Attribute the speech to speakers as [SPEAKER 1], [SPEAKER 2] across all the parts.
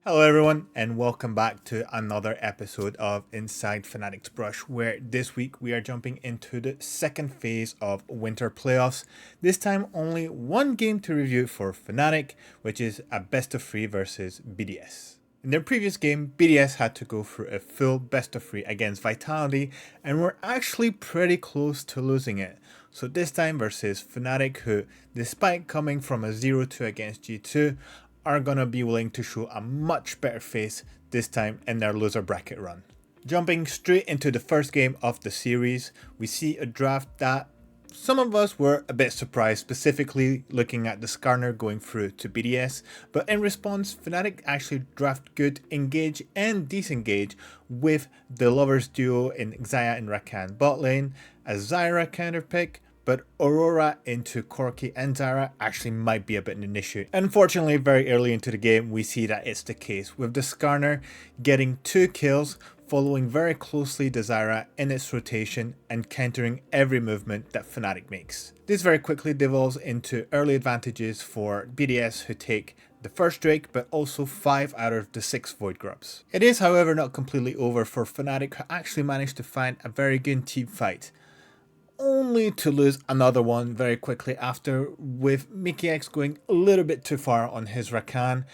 [SPEAKER 1] Hello everyone and welcome back to another episode of Inside Fnatic's Brush, where this week we are jumping into the second phase of winter playoffs. This time only one game to review for Fnatic, which is a best of 3 versus BDS. In their previous game, BDS had to go through a full best of 3 against Vitality and were actually pretty close to losing it. So this time versus Fnatic, who despite coming from a 0-2 against G2, are gonna be willing to show a much better face this time in their loser bracket run. Jumping straight into the first game of the series, we see a draft that some of us were a bit surprised, specifically looking at the Skarner going through to BDS, but in response, Fnatic actually draft good engage and disengage with the lovers duo in Xayah and Rakan bot lane, a Zyra counter pick, but Aurora into Corki and Zyra actually might be a bit of an issue. Unfortunately, very early into the game, we see that it's the case, with the Skarner getting 2 kills, following very closely the Zyra in its rotation and countering every movement that Fnatic makes. This very quickly devolves into early advantages for BDS, who take the first Drake, but also 5 out of the 6 Void Grubs. It is, however, not completely over for Fnatic, who actually managed to find a very good team fight, only to lose another one very quickly after, with mikyx going a little bit too far on his Rakan,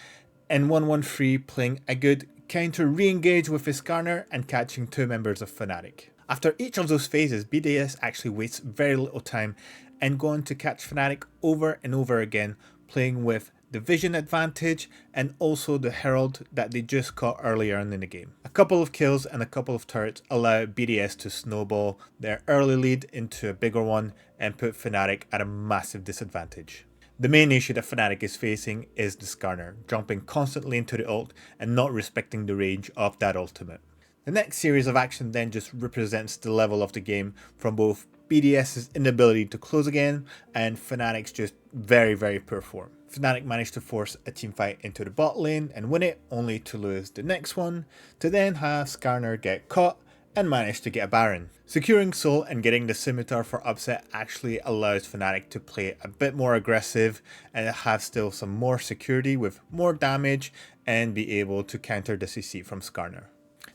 [SPEAKER 1] and 113 playing a good counter re-engage with his Skarner and catching 2 members of Fnatic. After each of those phases, BDS actually wastes very little time and go on to catch Fnatic over and over again, playing with the vision advantage and also the herald that they just caught earlier on in the game. A couple of kills and a couple of turrets allow BDS to snowball their early lead into a bigger one and put Fnatic at a massive disadvantage. The main issue that Fnatic is facing is the Skarner, jumping constantly into the ult and not respecting the range of that ultimate. The next series of action then just represents the level of the game from both BDS's inability to close again and Fnatic's just very poor form. Fnatic managed to force a teamfight into the bot lane and win it, only to lose the next one, to then have Skarner get caught and manage to get a Baron. Securing Soul and getting the Scimitar for upset actually allows Fnatic to play a bit more aggressive and have still some more security with more damage and be able to counter the CC from Skarner.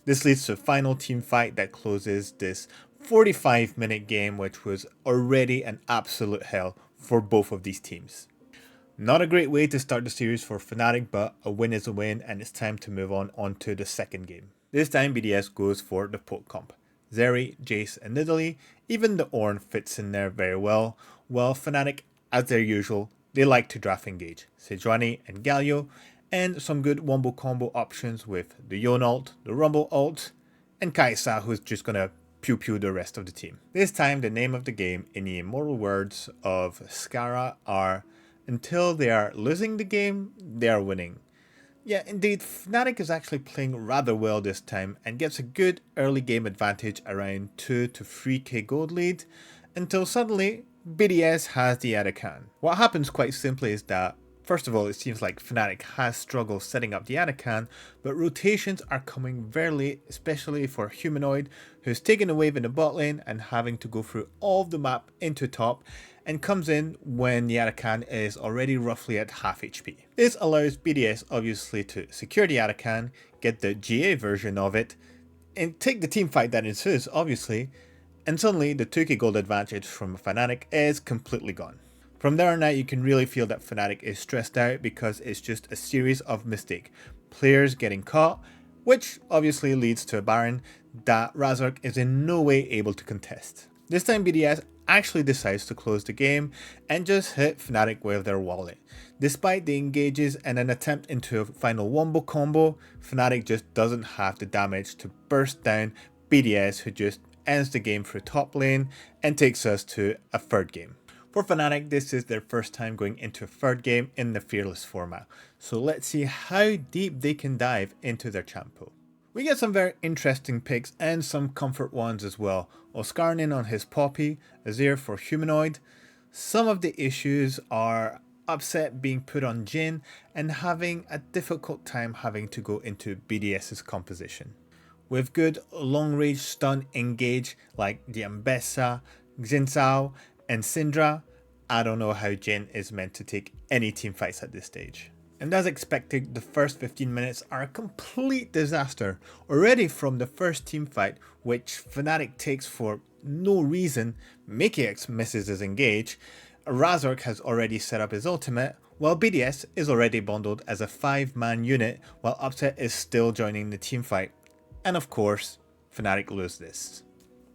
[SPEAKER 1] This leads to a final team fight that closes this 45-minute game, which was already an absolute hell for both of these teams. Not a great way to start the series for Fnatic, but a win is a win and it's time to move on to the second game. This time BDS goes for the poke comp. Zeri, Jace and Nidalee, even the Ornn fits in there very well, while Fnatic, as their usual, they like to draft engage Sejuani and Galio, and some good wombo combo options with the Yone ult, the Rumble ult, and Kai'Sa, who's just gonna pew the rest of the team. This time the name of the game, in the immortal words of Skara, are until they are losing the game, they are winning. Yeah, indeed, Fnatic is actually playing rather well this time and gets a good early game advantage around 2 to 3k gold lead, until suddenly BDS has the Arakan. What happens quite simply is that, first of all, it seems like Fnatic has struggled setting up the Arakan, but rotations are coming very late, especially for Humanoid, who's taking a wave in the bot lane and having to go through all of the map into top, and comes in when the Arakan is already roughly at half HP. This allows BDS obviously to secure the Arakan, get the GA version of it, and take the teamfight that ensues obviously, and suddenly the 2k gold advantage from Fnatic is completely gone. From there on out, you can really feel that Fnatic is stressed out because it's just a series of mistakes. Players getting caught, which obviously leads to a Baron that Razork is in no way able to contest. This time BDS actually decides to close the game and just hit Fnatic with their wallet. Despite the engages and an attempt into a final wombo combo, Fnatic just doesn't have the damage to burst down BDS, who just ends the game through top lane and takes us to a third game. For Fnatic, this is their first time going into a third game in the Fearless format, so let's see how deep they can dive into their champ pool. We get some very interesting picks and some comfort ones as well. Oscarnin on his Poppy, Azir for Humanoid. Some of the issues are Upset being put on Jhin and having a difficult time having to go into BDS's composition. With good long range stun engage like the Ambessa, Xin and Syndra, I don't know how Jhin is meant to take any team fights at this stage. And as expected, the first 15 minutes are a complete disaster. Already from the first team fight, which Fnatic takes for no reason, Mikyx misses his engage, Razork has already set up his ultimate, while BDS is already bundled as a 5-man unit while Upset is still joining the team fight. And of course, Fnatic lose this.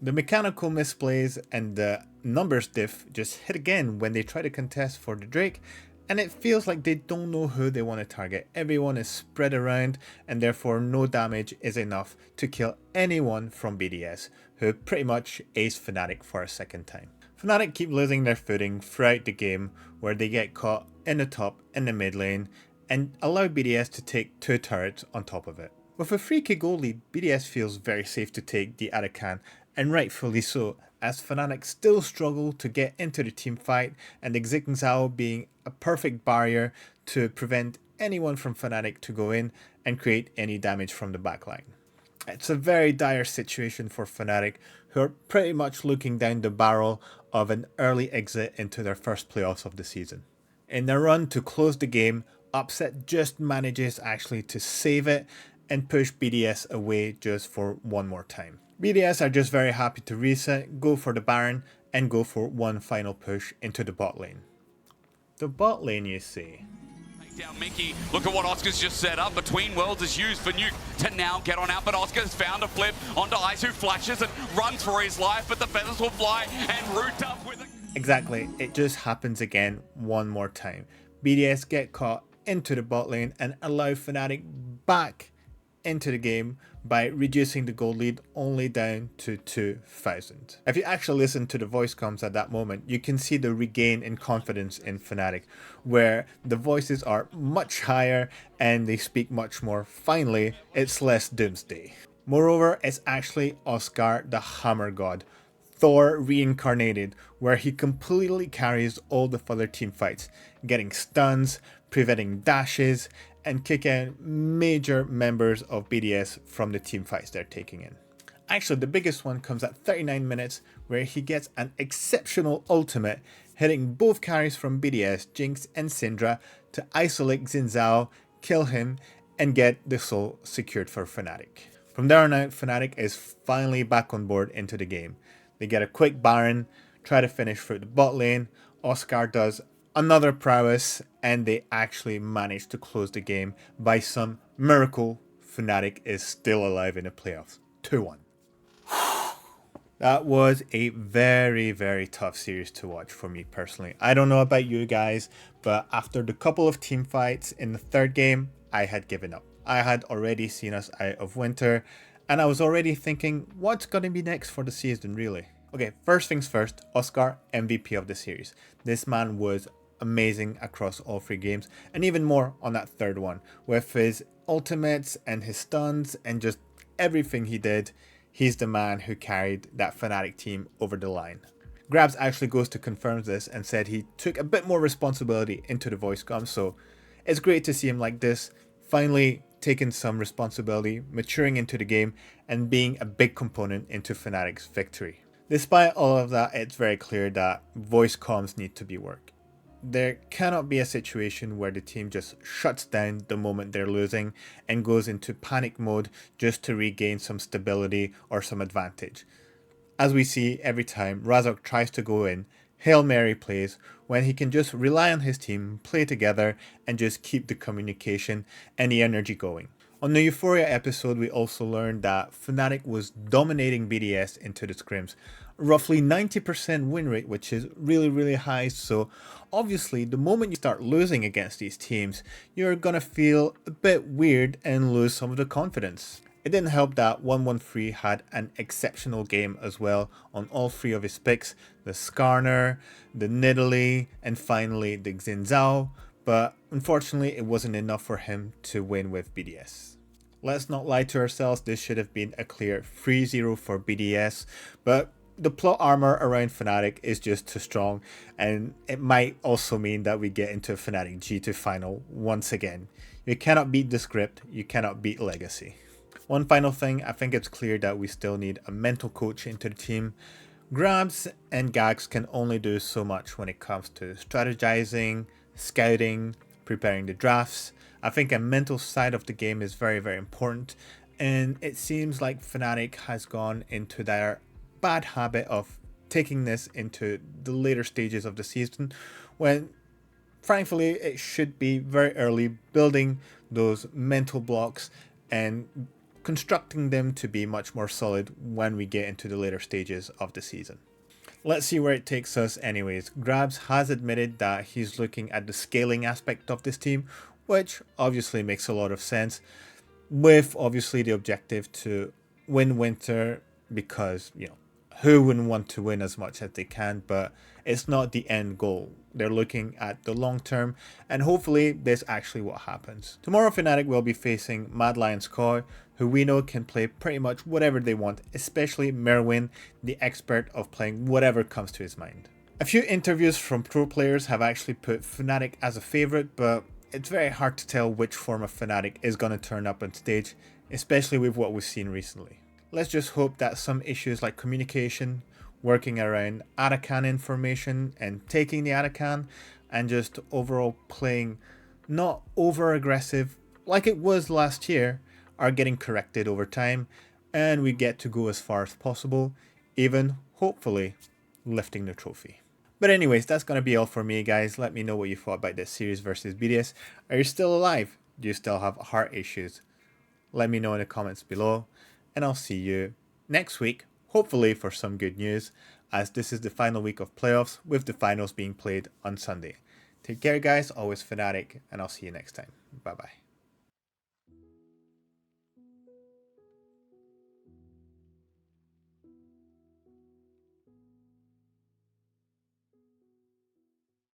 [SPEAKER 1] The mechanical misplays and the numbers diff just hit again when they try to contest for the Drake, and it feels like they don't know who they want to target. Everyone is spread around and therefore no damage is enough to kill anyone from BDS, who pretty much aced Fnatic for a second time. Fnatic keep losing their footing throughout the game, where they get caught in the top and the mid lane and allow BDS to take 2 turrets on top of it. With a 3k gold lead, BDS feels very safe to take the Arakan, and rightfully so, as Fnatic still struggle to get into the team fight, and the Xingqiao being a perfect barrier to prevent anyone from Fnatic to go in and create any damage from the backline. It's a very dire situation for Fnatic, who are pretty much looking down the barrel of an early exit into their first playoffs of the season. In their run to close the game, Upset just manages actually to save it and push BDS away just for one more time. BDS are just very happy to reset, go for the Baron, and go for one final push into the bot lane. The bot lane, you see.
[SPEAKER 2] Down Mickey, look at what Oscar's just set up. Between Worlds is used for Nuke to now get on out, but Oscar's found a flip onto Ice, who flashes and runs for his life, but the feathers will fly and root up with it.
[SPEAKER 1] Exactly, it just happens again one more time. BDS get caught into the bot lane and allow Fnatic back into the game by reducing the gold lead only down to 2,000. If you actually listen to the voice comms at that moment, you can see the regain in confidence in Fnatic, where the voices are much higher and they speak much more finely. It's less doomsday. Moreover, it's actually Oscar the Hammer God, Thor reincarnated, where he completely carries all the further team fights, getting stuns, preventing dashes, and kick out major members of BDS from the team fights they're taking in. Actually, the biggest one comes at 39 minutes, where he gets an exceptional ultimate, hitting both carries from BDS, Jinx and Syndra, to isolate Xingqiao, kill him, and get the soul secured for Fnatic. From there on out, Fnatic is finally back on board into the game. They get a quick Baron, try to finish through the bot lane, Oscar does another prowess, and they actually manage to close the game by some miracle. Fnatic is still alive in the playoffs. 2-1. That was a very, very tough series to watch for me personally. I don't know about you guys, but after the couple of team fights in the third game, I had given up. I had already seen us out of winter, and I was already thinking, what's going to be next for the season, really? Okay, first things first, Oscar, MVP of the series. This man was amazing across all 3 games, and even more on that third one, with his ultimates and his stuns and just everything he did. He's the man who carried that Fnatic team over the line. Grabs actually goes to confirm this and said he took a bit more responsibility into the voice comm, so it's great to see him like this, finally taking some responsibility, maturing into the game, and being a big component into Fnatic's victory. Despite all of that, it's very clear that voice comms need to be worked. There cannot be a situation where the team just shuts down the moment they're losing and goes into panic mode just to regain some stability or some advantage. As we see every time Razork tries to go in, Hail Mary plays, when he can just rely on his team, play together, and just keep the communication and the energy going. On the Euphoria episode, we also learned that Fnatic was dominating BDS into the scrims, roughly 90% win rate, which is really, really high. So obviously, the moment you start losing against these teams, you're gonna feel a bit weird and lose some of the confidence. It didn't help that 113 had an exceptional game as well on all 3 of his picks, the Skarner, the Nidalee, and finally the Xingqiao, but unfortunately it wasn't enough for him to win with BDS. Let's not lie to ourselves, this should have been a clear 3-0 for BDS, but the plot armor around Fnatic is just too strong, and it might also mean that we get into a Fnatic G2 final once again. You cannot beat the script, you cannot beat Legacy. One final thing, I think it's clear that we still need a mental coach into the team. Grabs and Gags can only do so much when it comes to strategizing, scouting, preparing the drafts, I think a mental side of the game is very, very important, and it seems like Fnatic has gone into their bad habit of taking this into the later stages of the season when frankly it should be very early, building those mental blocks and constructing them to be much more solid when we get into the later stages of the season. Let's see where it takes us anyways. Grabs has admitted that he's looking at the scaling aspect of this team, which obviously makes a lot of sense, with obviously the objective to win Winter, because, you know, who wouldn't want to win as much as they can, but it's not the end goal. They're looking at the long term, and hopefully this is actually what happens. Tomorrow Fnatic will be facing Mad Lions Koi, who we know can play pretty much whatever they want, especially Merwin, the expert of playing whatever comes to his mind. A few interviews from pro players have actually put Fnatic as a favourite, but it's very hard to tell which form of Fnatic is going to turn up on stage, especially with what we've seen recently. Let's just hope that some issues like communication, working around Arakan information and taking the Arakan, and just overall playing not over aggressive like it was last year, are getting corrected over time, and we get to go as far as possible, even hopefully lifting the trophy. But anyways, that's going to be all for me, guys. Let me know what you thought about this series versus BDS. Are you still alive? Do you still have heart issues? Let me know in the comments below, and I'll see you next week, hopefully for some good news, as this is the final week of playoffs, with the finals being played on Sunday. Take care, guys. Always Fnatic, and I'll see you next time. Bye bye.